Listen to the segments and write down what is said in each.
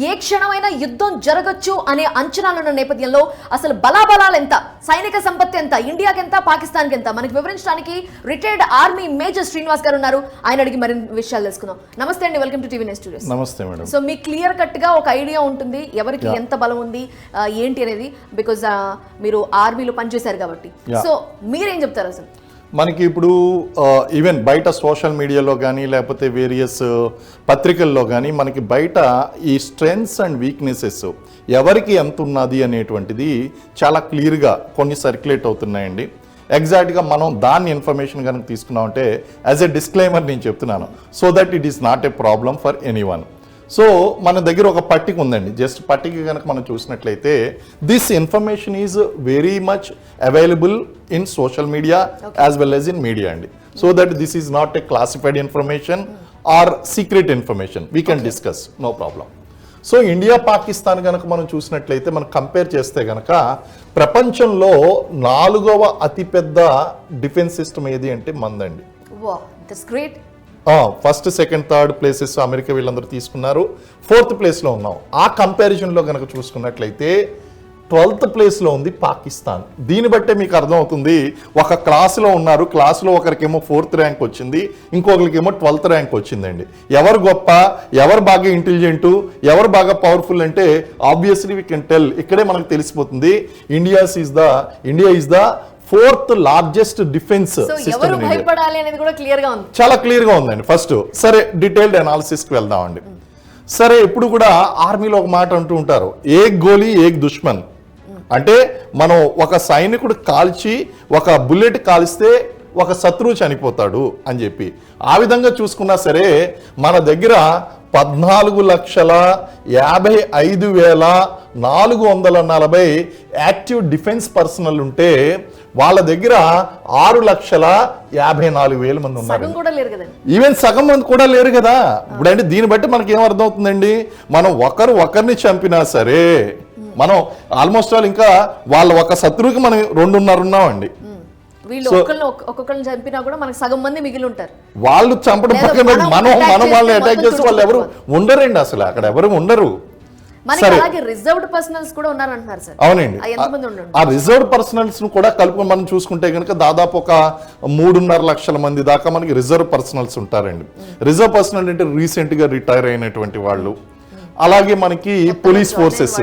ఏ క్షణమైనా యుద్ధం జరగచ్చు అనే అంచనాలున్న నేపథ్యంలో అసలు బలాబలాలు ఎంత, సైనిక సంపత్తి ఎంత, ఇండియాకి ఎంత, పాకిస్తాన్కి ఎంత, మనకి వివరించడానికి రిటైర్డ్ ఆర్మీ మేజర్ శ్రీనివాస్ గారు ఉన్నారు. ఆయన అడిగి మరిన్ని విషయాలు తెలుసుకుందాం. నమస్తే అండి, welcome to TV nine studios. నమస్తే మేడం. సో మీకు క్లియర్ కట్ గా ఒక ఐడియా ఉంటుంది ఎవరికి ఎంత బలం ఉంది ఏంటి అనేది, బికాజ్ మీరు ఆర్మీలో పనిచేశారు కాబట్టి. సో మీరేం చెప్తారు అసలు? మనకి ఇప్పుడు ఈవెన్ బయట సోషల్ మీడియాలో కానీ లేకపోతే వేరియస్ పత్రికల్లో కానీ మనకి బయట ఈ స్ట్రెంగ్స్ అండ్ వీక్నెసెస్ ఎవరికి ఎంత ఉన్నది అనేటువంటిది చాలా క్లియర్గా కొన్ని సర్క్యులేట్ అవుతున్నాయండి. ఎగ్జాక్ట్గా మనం దాన్ని ఇన్ఫర్మేషన్ కనుక తీసుకున్నామంటే యాజ్ ఎ డిస్క్లైమర్ నేను చెప్తున్నాను, so that it is not a problem for anyone. So మన దగ్గర ఒక పట్టిక ఉందండి. జస్ట్ పట్టిక కనుక మనం చూసినట్లయితే this information is very much available in social media as well as in media అండి. So that this is not a classified information or secret information, we can discuss, no problem. So India Pakistan కనుక మనం చూసినట్లయితే మనం compare చేస్తే కనుక ప్రపంచంలో 4వ అతిపెద్ద డిఫెన్స్ సిస్టమ్ ఏది అంటే మందండి. First, second, third places America వీళ్ళందరూ తీసుకున్నారు. 4th ప్లేస్లో ఉన్నాం. ఆ కంపారిజన్లో కనుక చూసుకున్నట్లయితే 12th ప్లేస్లో ఉంది పాకిస్తాన్. దీన్ని బట్టే మీకు అర్థమవుతుంది, ఒక క్లాసులో ఉన్నారు, క్లాసులో ఒకరికేమో 4th ర్యాంక్ వచ్చింది, ఇంకొకరికేమో 12th ర్యాంక్ వచ్చిందండి. ఎవరు గొప్ప, ఎవరు బాగా ఇంటెలిజెంట్, ఎవరు బాగా పవర్ఫుల్ అంటే ఆబ్వియస్లీ వీ కెన్ టెల్. ఇక్కడే మనకు తెలిసిపోతుంది India is the 4th largest defence system. చాలా క్లియర్ గా ఉందండి. ఫస్ట్ సరే డీటెయిల్డ్ అనాలిసిస్ కి వెళ్దామండి. సరే ఎప్పుడు కూడా ఆర్మీలో ఒక మాట అంటూ ఉంటారు, ఏక్ గోలీ ఏక్ దుష్మన్. అంటే మనం ఒక సైనికుడు కాల్చి ఒక బుల్లెట్ కాల్స్తే ఒక శత్రువు చనిపోతాడు అని చెప్పి. ఆ విధంగా చూసుకున్నా సరే మన దగ్గర 14,55,440 యాక్టివ్ డిఫెన్స్ పర్సనల్ ఉంటే వాళ్ళ దగ్గర 6,54,000 మంది ఉన్నారు. ఈవెన్ సగం మంది కూడా లేరు కదా. ఇప్పుడు అంటే దీన్ని బట్టి మనకి ఏం అర్థం అవుతుందండి, మనం ఒకరిని చంపినా సరే మనం ఆల్మోస్ట్ ఆల్ ఇంకా వాళ్ళ ఒక శత్రువుకి మనం 2.5 ఉన్నామండి. ఒక్కొక్కరిని చంపినా కూడా మనకి సగం మంది మిగిలి ఉంటారు. వాళ్ళు చంపడం పక్కన మనం వాళ్ళని అటాక్ చేస్తే వాళ్ళు ఎవరు ఉండరండి, అసలు అక్కడ ఎవరు ఉండరు. అవునండి, ఆ రిజర్వ్డ్ పర్సనల్స్ ను కూడా కలుపుకొని మనం చూసుకుంటే కనుక దాదాపు ఒక 3.5 లక్షల మంది దాకా మనకి రిజర్వ్ పర్సనల్స్ ఉంటారండి. రిజర్వ్ పర్సనల్ అంటే రీసెంట్ గా రిటైర్ అయినటువంటి వాళ్ళు. అలాగే మనకి police forces,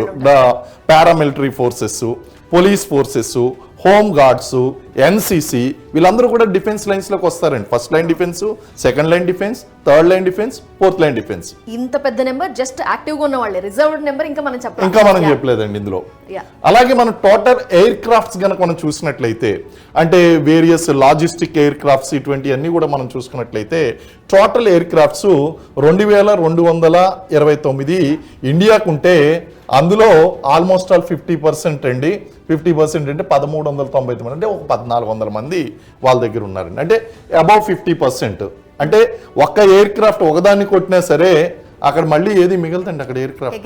paramilitary forces, police forces, home guards, NCC వీళ్ళందరూ కూడా డిఫెన్స్ లైన్స్ లోకి వస్తారండి. First line defence, second line defence, third line defence, fourth line defence. ఇంత పెద్ద నెంబర్ జస్ట్ యాక్టివ్ గా ఉన్న వాళ్ళే. రిజర్వ్డ్ నెంబర్ ఇంకా మనం చెప్పలేదండి ఇందులో. అలాగే మనం టోటల్ ఎయిర్ క్రాఫ్ట్స్ కనుక మనం చూసినట్లయితే, అంటే వేరియస్ లాజిస్టిక్ ఎయిర్ క్రాఫ్ట్స్ ఇటువంటి అన్ని కూడా మనం చూసుకున్నట్లయితే టోటల్ ఎయిర్ క్రాఫ్ట్స్ 2,229 ఇండియాకు ఉంటే అందులో ఆల్మోస్ట్ ఆల్ 50% అండి. 50% అంటే 1,399 మంది, అంటే ఒక 1,400 మంది వాళ్ళ దగ్గర ఉన్నారండి. అంటే అబౌవ్ 50%. అంటే ఒక్క ఎయిర్ క్రాఫ్ట్ ఒకదాన్ని కొట్టినా సరే అక్కడ మళ్ళీ ఏది మిగులుతుంది అక్కడ ఎయిర్ క్రాఫ్ట్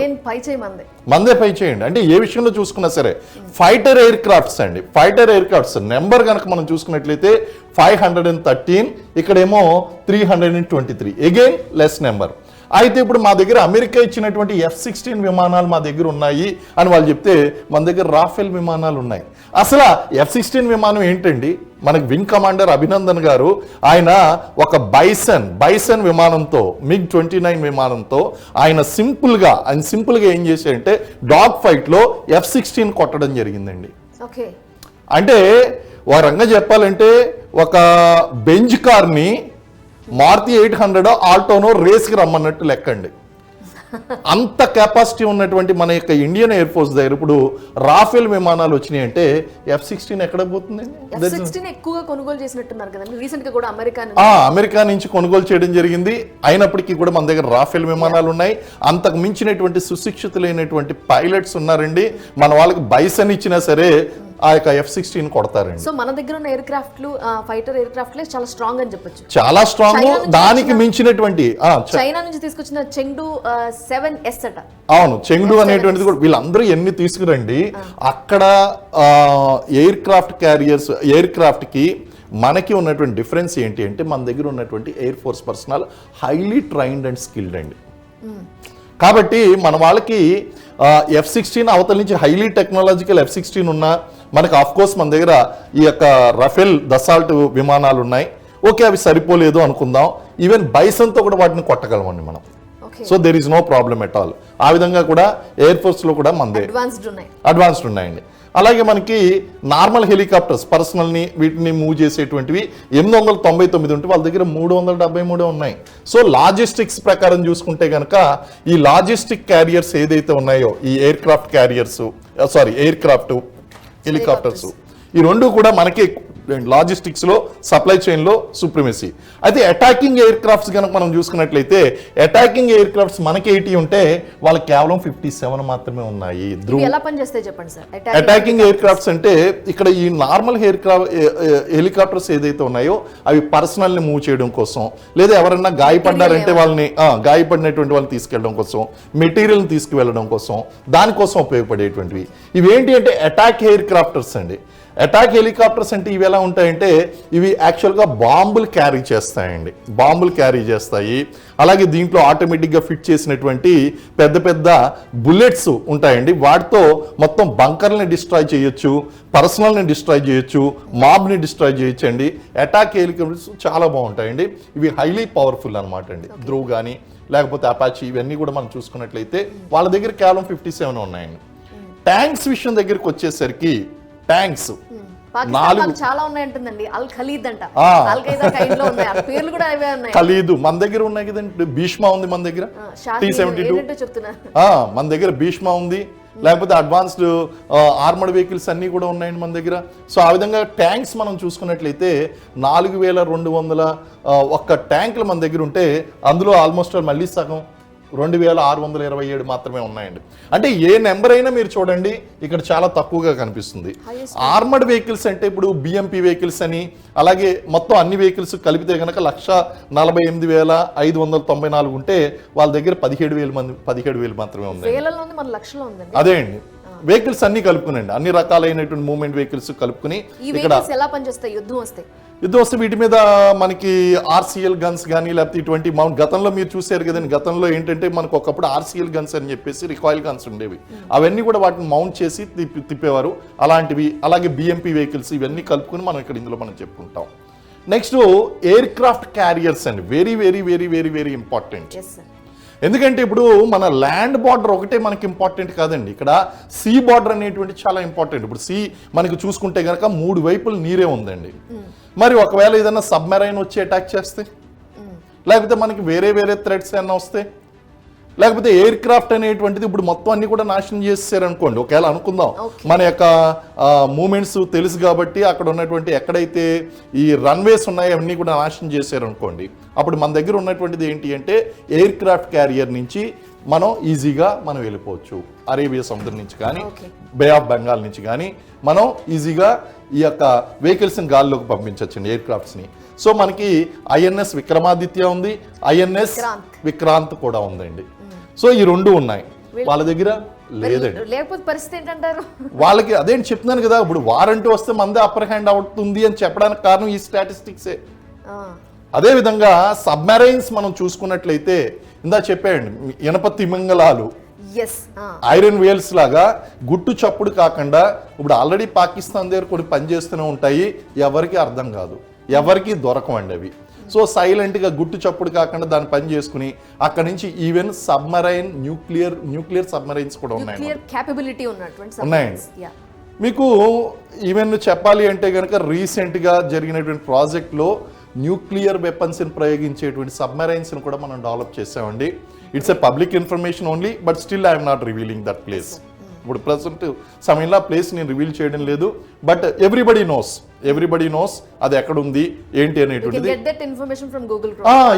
మందే పై చేయండి. అంటే ఏ విషయంలో చూసుకున్నా సరే ఫైటర్ ఎయిర్ క్రాఫ్ట్స్ అండి. ఫైటర్ ఎయిర్ క్రాఫ్ట్స్ నెంబర్ కనుక మనం చూసుకున్నట్లయితే 513, ఇక్కడేమో 323, అగైన్ లెస్ నెంబర్. అయితే ఇప్పుడు మా దగ్గర అమెరికా ఇచ్చినటువంటి F-16 విమానాలు మా దగ్గర ఉన్నాయి అని వాళ్ళు చెప్తే మన దగ్గర రాఫెల్ విమానాలు ఉన్నాయి. అసలు F-16 విమానం ఏంటండి? మనకి వింగ్ కమాండర్ అభినందన్ గారు ఆయన ఒక బైసన్ విమానంతో, MiG-29 విమానంతో ఆయన సింపుల్గా ఏం చేశారంటే డాగ్ ఫైట్లో F-16 కొట్టడం జరిగిందండి. అంటే ఒక రంగా చెప్పాలంటే ఒక బెంజ్ కార్ని మారుతి 800 ఆల్టోనో రేస్కి రమ్మన్నట్టు లెక్కండి. అంత కెపాసిటీ ఉన్నటువంటి మన యొక్క ఇండియన్ ఎయిర్ ఫోర్స్ దగ్గర ఇప్పుడు రాఫెల్ విమానాలు వచ్చినాయి అంటే F-16 ఎక్కడ పోతుందండి? అమెరికా నుంచి కొనుగోలు చేయడం జరిగింది. అయినప్పటికీ కూడా మన దగ్గర రాఫెల్ విమానాలు ఉన్నాయి. అంతకు మించినటువంటి సుశిక్షితులైనటువంటి పైలట్స్ ఉన్నారండి. మన వాళ్ళకి బైసన్ ఇచ్చినా సరే ఆ యొక్క F-16 కొడతారండి. సో మన దగ్గర ఉన్న ఎయిర్ క్రాఫ్ట్లు, ఫైటర్ ఎయిర్ క్రాఫ్ట్లే చాలా స్ట్రాంగ్ అని చెప్పొచ్చు. చాలా స్ట్రాంగ్. దానికి మించినటువంటి చైనా నుంచి తీసుకొచ్చిన చెంగ్డు 7S అట. అవును, చెంగ్డు అనేటువంటిది కూడా వీళ్ళందరూ ఎన్ని తీసుకురండి. అక్కడ ఎయిర్ క్రాఫ్ట్ కి మనకి ఉన్నటువంటి డిఫరెన్స్ ఏంటి అంటే మన దగ్గర ఉన్నటువంటి air force personal highly trained and skilled అండి. కాబట్టి మన వాళ్ళకి F-16 అవతల నుంచి హైలీ టెక్నాలజికల్ F-16 ఉన్నా మనకు ఆఫ్ కోర్స్ మన దగ్గర ఈ యొక్క రఫేల్ దసాల్ట్ విమానాలు ఉన్నాయి. ఓకే, అవి సరిపోలేదు అనుకుందాం. ఈవెన్ బైసన్తో కూడా వాటిని కొట్టగలమండి మనం. So there is no problem at all. ఆ విధంగా కూడా ఎయిర్ ఫోర్స్లో కూడా మనదే అడ్వాన్స్డ్ ఉన్నాయండి. అలాగే మనకి నార్మల్ హెలికాప్టర్స్ పర్సనల్ని వీటిని మూవ్ చేసేటువంటివి 899 ఉంటే వాళ్ళ దగ్గర 373 ఉన్నాయి. సో లాజిస్టిక్స్ ప్రకారం చూసుకుంటే కనుక ఈ లాజిస్టిక్ క్యారియర్స్ ఏదైతే ఉన్నాయో ఈ ఎయిర్ క్రాఫ్ట్ హెలికాప్టర్స్ ఈ రెండు కూడా మనకి లాజిస్టిక్స్ లో సప్లై చైన్ లో సుప్రిమసీ. అయితే అటాకింగ్ ఎయిర్ క్రాఫ్ట్స్ కనుక మనం చూసుకున్నట్లయితే అటాకింగ్ ఎయిర్ క్రాఫ్ట్స్ మనకి 80 ఉంటే వాళ్ళకి కేవలం 57 మాత్రమే ఉన్నాయి. అటాకింగ్ ఎయిర్ క్రాఫ్ట్స్ అంటే ఇక్కడ ఈ నార్మల్ హెలికాప్టర్స్ ఏదైతే ఉన్నాయో అవి పర్సనల్ ని మూవ్ చేయడం కోసం, లేదా ఎవరైనా గాయపడ్డారంటే గాయపడినటువంటి వాళ్ళని తీసుకెళ్ళడం కోసం, మెటీరియల్ ని తీసుకువెళ్ళడం కోసం, దానికోసం ఉపయోగపడేటువంటివి ఇవేంటి అంటే అటాక్ ఎయిర్ క్రాఫ్టర్స్ అండి. అటాక్ హెలికాప్టర్స్ అంటే ఇవి ఎలా ఉంటాయంటే ఇవి యాక్చువల్గా బాంబులు క్యారీ చేస్తాయి. అలాగే దీంట్లో ఆటోమేటిక్గా ఫిట్ చేసినటువంటి పెద్ద పెద్ద బుల్లెట్స్ ఉంటాయండి. వాటితో మొత్తం బంకర్ని డిస్ట్రాయ్ చేయొచ్చు, పర్సనల్ని డిస్ట్రాయ్ చేయొచ్చు, మాబ్ని డిస్ట్రాయ్ చేయొచ్చు అండి. అటాక్ హెలికాప్టర్స్ చాలా బాగుంటాయండి. ఇవి హైలీ పవర్ఫుల్ అనమాట అండి. ధ్రువ్ కానీ లేకపోతే అపాచీ ఇవన్నీ కూడా మనం చూసుకున్నట్లయితే వాళ్ళ దగ్గర కేవలం 57 ఉన్నాయండి. ట్యాంక్స్ విషయం దగ్గరికి వచ్చేసరికి ట్యాంక్స్ చాలా ఉన్నాయంటుందండి. ఖలీదు మన దగ్గర ఉన్నాయి కదండి. భీష్మా ఉంది మన దగ్గర, T-72 మన దగ్గర భీష్మా ఉంది. లేకపోతే అడ్వాన్స్డ్ ఆర్మర్డ్ వెహికల్స్ అన్నీ కూడా ఉన్నాయండి మన దగ్గర. సో ఆ విధంగా ట్యాంక్స్ మనం చూసుకున్నట్లయితే 4200 ట్యాంకులు మన దగ్గర ఉంటే అందులో ఆల్మోస్ట్ మళ్ళీ సగం 2627 మాత్రమే ఉన్నాయండి. అంటే ఏ నెంబర్ అయినా మీరు చూడండి ఇక్కడ చాలా తక్కువగా కనిపిస్తుంది. ఆర్మర్డ్ వెహికల్స్ అంటే ఇప్పుడు BMP వెహికల్స్ అని, అలాగే మొత్తం అన్ని వెహికల్స్ కలిపితే కనుక 148,594 ఉంటే వాళ్ళ దగ్గర 17,000 మాత్రమే ఉంది. అదే అండి, వెహికల్స్ అన్ని కలుపుకునండి, అన్ని రకాలైనటువంటి మూవ్మెంట్ వెహికల్స్ కలుపుకుని ఇక్కడ యుద్ధం వస్తే వీటి మీద మనకి RCL గన్స్ కానీ లేకపోతే ఇటువంటి మౌంట్ గతంలో మీరు చూసారు కదండి. గతంలో ఏంటంటే మనకు ఒకప్పుడు RCL గన్స్ అని చెప్పేసి రికాయిల్ గన్స్ ఉండేవి. అవన్నీ కూడా వాటిని మౌంట్ చేసి తిప్పేవారు అలాంటివి. అలాగే BMP వెహికల్స్ ఇవన్నీ కలుపుకుని మనం ఇక్కడ ఇందులో మనం చెప్పుకుంటాం. నెక్స్ట్ ఎయిర్ క్రాఫ్ట్ క్యారియర్స్ అండి. Very very very very very important. ఎందుకంటే ఇప్పుడు మన ల్యాండ్ బార్డర్ ఒకటే మనకి ఇంపార్టెంట్ కాదండి, ఇక్కడ సీ బార్డర్ అనేటువంటి చాలా ఇంపార్టెంట్. ఇప్పుడు సీ మనకి చూసుకుంటే కనుక 3 వైపులు నీరే ఉందండి. మరి ఒకవేళ ఏదైనా సబ్మెరైన్ వచ్చి అటాక్ చేస్తే, లేకపోతే మనకి వేరే థ్రెడ్స్ ఏమైనా వస్తే, లేకపోతే ఎయిర్ క్రాఫ్ట్ అనేటువంటిది ఇప్పుడు మొత్తం అన్ని కూడా నాశనం చేసేసారు అనుకోండి. ఒకవేళ అనుకుందాం మన యొక్క మూమెంట్స్ తెలుసు కాబట్టి అక్కడ ఉన్నటువంటి ఎక్కడైతే ఈ రన్వేస్ ఉన్నాయో అవన్నీ కూడా నాశనం చేశారు అనుకోండి. అప్పుడు మన దగ్గర ఉన్నటువంటిది ఏంటి అంటే ఎయిర్ క్రాఫ్ట్ క్యారియర్ నుంచి మనం ఈజీగా మనం వెళ్ళిపోవచ్చు. అరేబియా సముద్రం నుంచి కానీ బే ఆఫ్ బెంగాల్ నుంచి కానీ మనం ఈజీగా ఈ యొక్క వెహికల్స్ని గాల్లోకి పంపించవచ్చండి, ఎయిర్ క్రాఫ్ట్స్ని. సో మనకి INS విక్రమాదిత్య ఉంది, INS విక్రాంత్ కూడా ఉందండి. సో ఈ 2 ఉన్నాయి వాళ్ళ దగ్గర లేదండి. లేకపోతే పరిస్థితి ఏంటంటారు వాళ్ళకి? అదేంటి చెప్తున్నాను కదా, ఇప్పుడు వారంటీ వస్తే మందే అప్పర్ హ్యాండ్ అవుతుంది అని చెప్పడానికి కారణం ఈ స్టాటిస్టిక్సే. అదే విధంగా సబ్మెరైన్స్ మనం చూసుకున్నట్లయితే ఇందా చెప్పాయండి, ఇనప తిమింగలాలు ఐరన్ వేల్స్ లాగా గుట్టు చప్పుడు కాకుండా ఇప్పుడు ఆల్రెడీ పాకిస్తాన్ దగ్గర కొన్ని పనిచేస్తూనే ఉంటాయి, ఎవరికి అర్థం కాదు, ఎవరికి దొరకవండి అవి. సో సైలెంట్గా గుట్టు చప్పుడు కాకుండా దాన్ని పని చేసుకుని అక్కడ నుంచి ఈవెన్ సబ్మరైన్ న్యూక్లియర్ సబ్మరైన్స్ కూడా ఉన్నాయండి. మీకు ఈవెన్ చెప్పాలి అంటే కనుక రీసెంట్గా జరిగినటువంటి ప్రాజెక్ట్లో న్యూక్లియర్ వెపన్స్ని ప్రయోగించేటువంటి సబ్మెరైన్స్ని కూడా మనం డెవలప్ చేసామండి. It's a public information only, but still I'm not revealing that place. ఇప్పుడు ప్రజెంట్ సమయంలో ప్లేస్ నేను రివీల్ చేయడం లేదు, బట్ ఎవ్రీబడి నోస్ అది ఎక్కడ ఉంది ఏంటి అనేటువంటిది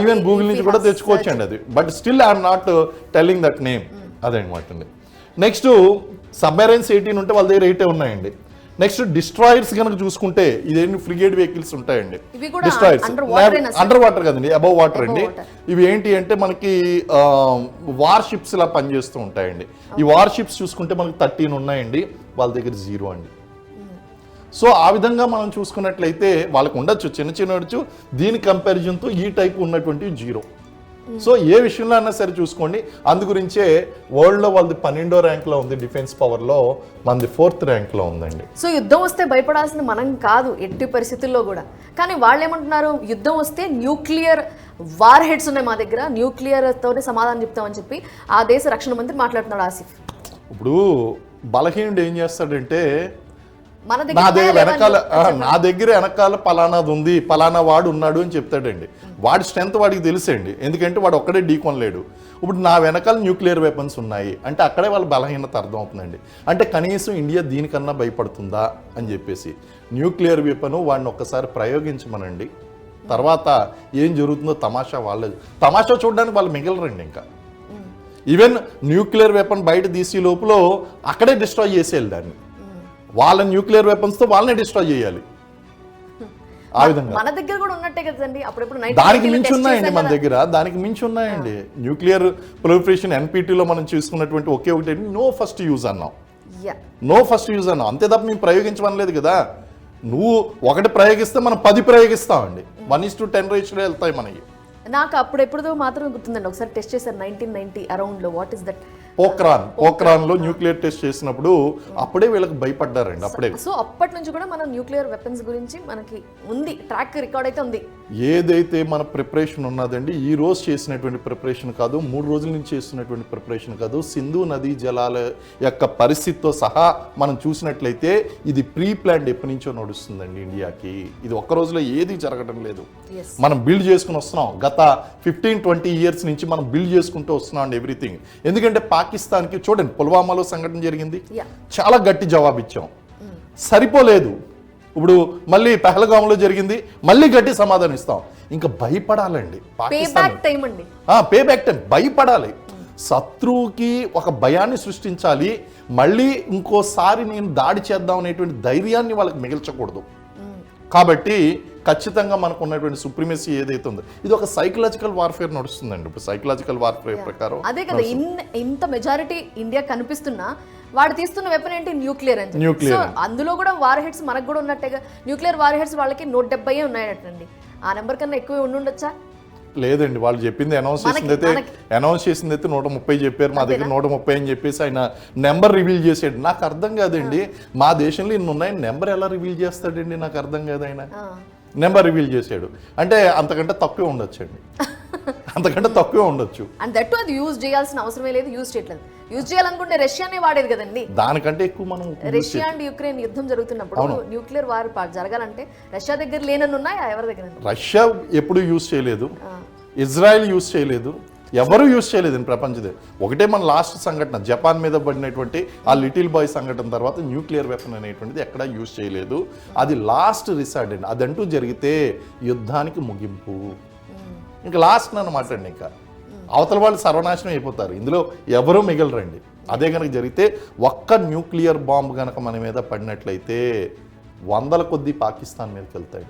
ఈవెన్ గూగుల్ నుంచి కూడా తెచ్చుకోవచ్చు అండి అది. But still I'm not telling that name, అదే అనమాట అండి. నెక్స్ట్ సబ్మెరైన్స్ 18 ఉంటే వాళ్ళ దగ్గర 8 ఉన్నాయండి. నెక్స్ట్ డిస్ట్రాయర్స్ కనుక చూసుకుంటే ఇదేంటి ఫ్రిగేడ్ వెహికల్స్ ఉంటాయండి. డిస్ట్రాయర్స్ అండర్ వాటర్ కదండి, అబౌవ్ వాటర్ అండి. ఇవి ఏంటి అంటే మనకి వార్ షిప్స్ ఇలా పనిచేస్తూ ఉంటాయండి. ఈ వార్ షిప్స్ చూసుకుంటే మనకి 13 ఉన్నాయండి, వాళ్ళ దగ్గర 0 అండి. సో ఆ విధంగా మనం చూసుకున్నట్లయితే వాళ్ళకు ఉండొచ్చు చిన్న ఉండొచ్చు, దీని కంపారిజన్తో ఈ టైప్ ఉన్నటువంటి 0. సో ఏ విషయంలో అయినా సరే చూసుకోండి. అందుగురించే వరల్డ్లో వాళ్ళది 12వ ర్యాంక్లో ఉంది డిఫెన్స్ పవర్లో, మనది 4th ర్యాంక్లో ఉందండి. సో యుద్ధం వస్తే భయపడాల్సింది మనం కాదు ఎట్టి పరిస్థితుల్లో కూడా. కానీ వాళ్ళు ఏమంటున్నారు, యుద్ధం వస్తే న్యూక్లియర్ వార్ హెడ్స్ ఉన్నాయి మా దగ్గర, న్యూక్లియర్తోనే సమాధానం చెప్తామని చెప్పి ఆ దేశ రక్షణ మంత్రి మాట్లాడుతున్నాడు ఆసిఫ్. ఇప్పుడు బలహీనుడు ఏం చేస్తాడంటే మన నా దగ్గర వెనకాల పలానాది ఉంది, పలానా వాడు ఉన్నాడు అని చెప్తాడండి. వాడి స్ట్రెంత్ వాడికి తెలుసండి, ఎందుకంటే వాడు ఒక్కడే ఢీకొనలేడు. ఇప్పుడు నా వెనకాల న్యూక్లియర్ వెపన్స్ ఉన్నాయి అంటే అక్కడే వాళ్ళ బలహీనత అర్థం అవుతుందండి. అంటే కనీసం ఇండియా దీనికన్నా భయపడుతుందా అని చెప్పేసి న్యూక్లియర్ వెపన్ వాడిని ఒక్కసారి ప్రయోగించమనండి, తర్వాత ఏం జరుగుతుందో తమాషా వాళ్ళే. తమాషా చూడడానికి వాళ్ళు మిగలరండి. ఇంకా ఈవెన్ న్యూక్లియర్ వెపన్ బయట తీసే లోపల అక్కడే డిస్ట్రాయ్ చేసేయాలి దాన్ని. వాళ్ళ న్యూక్లియర్ వెపన్స్తో వాళ్ళనే డిస్ట్రాయ్ చేయాలి. ఆ విధంగా మన దగ్గర కూడా ఉన్నట్టే కదండి, అప్పుడప్పుడు దానికి మించి ఉన్నాయండి మన దగ్గర, దానికి మించి ఉన్నాయండి. న్యూక్లియర్ ప్రొలిఫరేషన్ ఎన్పిటిలో మనం చూసుకున్నటువంటి ఒకే ఒకటి నో ఫస్ట్ యూజ్ అన్నాం, నో ఫస్ట్ యూజ్ అన్నాం, అంతే తప్ప మేము ప్రయోగించమనలేదు కదా. నువ్వు ఒకటి ప్రయోగిస్తే మనం 10 ప్రయోగిస్తామండి. 1:10 రేషియోలో వెళ్తాయి మనకి. నాకు అప్పుడెప్పుడో మాత్రమే గుర్తుందండి, ఒకసారి టెస్ట్ చేశారు 1990 అరౌండ్ లో. What is that? పోఖ్రాన్ లో న్యూక్లియర్ టెస్ట్ చేసినప్పుడు అప్పుడే వీళ్ళకి భయపడ్డారండి. అప్పుడే. సో అప్పటి నుంచి కూడా మనం న్యూక్లియర్ వెపన్స్ గురించి మనకి ఉంది, ట్రాక్ రికార్డ్ అయితే ఉంది. ఏదైతే మన ప్రిపరేషన్ ఉన్నదండి, ఈ రోజు చేసినటువంటి ప్రిపరేషన్ కాదు, 3 రోజుల నుంచి చేస్తున్నటువంటి ప్రిపరేషన్ కాదు. సింధు నదీ జలాల యొక్క పరిస్థితితో సహా మనం చూసినట్లయితే ఇది ప్రీ ప్లాన్డ్ ఎప్పటి నుంచో నడుస్తుందండి ఇండియాకి. ఇది ఒక్క రోజులో ఏది జరగడం లేదు. మనం బిల్డ్ చేసుకుని వస్తున్నాం, గత 15-20 ఇయర్స్ నుంచి మనం బిల్డ్ చేసుకుంటూ వస్తున్నాం అండి ఎవ్రీథింగ్. ఎందుకంటే పాకిస్తాన్కి చూడండి, పుల్వామాలో సంఘటన జరిగింది, చాలా గట్టి జవాబు ఇచ్చాం, సరిపోలేదు. ఇప్పుడు మళ్ళీ పహల్గామ్లో జరిగింది, మళ్ళీ గట్టి సమాధానం ఇస్తాం. ఇంకా భయపడాలండి పాకిస్తాన్, పే బ్యాక్ టైం, భయపడాలి. శత్రువుకి ఒక భయాన్ని సృష్టించాలి, మళ్ళీ ఇంకోసారి నేను దాడి చేద్దాం అనేటువంటి ధైర్యాన్ని వాళ్ళకి మిగిల్చకూడదు. కాబట్టి ఖచ్చితంగా మనకు ఉన్నటువంటి సుప్రీమసీ ఏదైతే ఉందో ఇది ఒక సైకలాజికల్ వార్ఫేర్ నడుస్తుందండి. ఇప్పుడు సైకలాజికల్ వార్ఫేర్ ప్రకారం అదే కదా, ఇంత మెజారిటీ ఇండియా కనిపిస్తున్నా వాడు తీస్తున్న వెపన్ ఏంటి, న్యూక్లియర్ అని. న్యూక్లియర్ అందులో కూడా వార్ హెడ్స్ మనకు కూడా ఉన్నట్టుగా, న్యూక్లియర్ వార్ హెడ్స్ వాళ్ళకి 170 ఉన్నాయటండి. ఆ నెంబర్ కన్నా ఎక్కువ ఉండుండొచ్చా? లేదండి, వాళ్ళు చెప్పింది అనౌన్స్ చేసింది అయితే 130 చెప్పారు. మా దగ్గర 130 అని చెప్పేసి ఆయన నెంబర్ రివీల్ చేసాడు. నాకు అర్థం కాదండి, మా దేశంలో ఇన్ని ఉన్నాయి, నెంబర్ ఎలా రివీల్ చేస్తాడండి, నాకు అర్థం కాదు. ఆయన నెంబర్ రివీల్ చేశాడు అంటే అంతకంటే తక్కువే ఉండొచ్చండి, అంతకంటే తక్కువే ఉండొచ్చు. అండ్ దట్ అది యూజ్ చేయాల్సిన అవసరమే లేదు, యూజ్ చేయట్లేదు. యూజ్ చేయాలనుకుంటే రష్యానే వాడేది కదండి. దానికంటే ఎక్కువ మనం రష్యా అండ్ యుక్రెయిన్ యుద్ధం జరుగుతున్నప్పుడు న్యూక్లియర్ వార్ జరగాలంటే రష్యా దగ్గర లేనని ఉన్నాయా? ఎవరి దగ్గర? రష్యా ఎప్పుడు యూజ్ చేయలేదు, ఇజ్రాయెల్ యూజ్ చేయలేదు, ఎవరు యూజ్ చేయలేదు ప్రపంచదే. ఒకటే మన లాస్ట్ సంఘటన జపాన్ మీద పడినటువంటి ఆ లిటిల్ బాయ్ సంఘటన తర్వాత న్యూక్లియర్ వెపన్ అనేటువంటిది ఎక్కడా యూజ్ చేయలేదు. అది లాస్ట్ రిసార్ట్ అండి. అదంటూ జరిగితే యుద్ధానికి ముగింపు, ఇంకా లాస్ట్ అన్నమాట అండి. ఇంకా అవతల వాళ్ళు సర్వనాశనం అయిపోతారు, ఇందులో ఎవరూ మిగలరండి. అదే కనుక జరిగితే ఒక్క న్యూక్లియర్ బాంబు కనుక మన మీద పడినట్లయితే 100ల కొద్దీ పాకిస్తాన్ మీదకి వెళ్తాయి.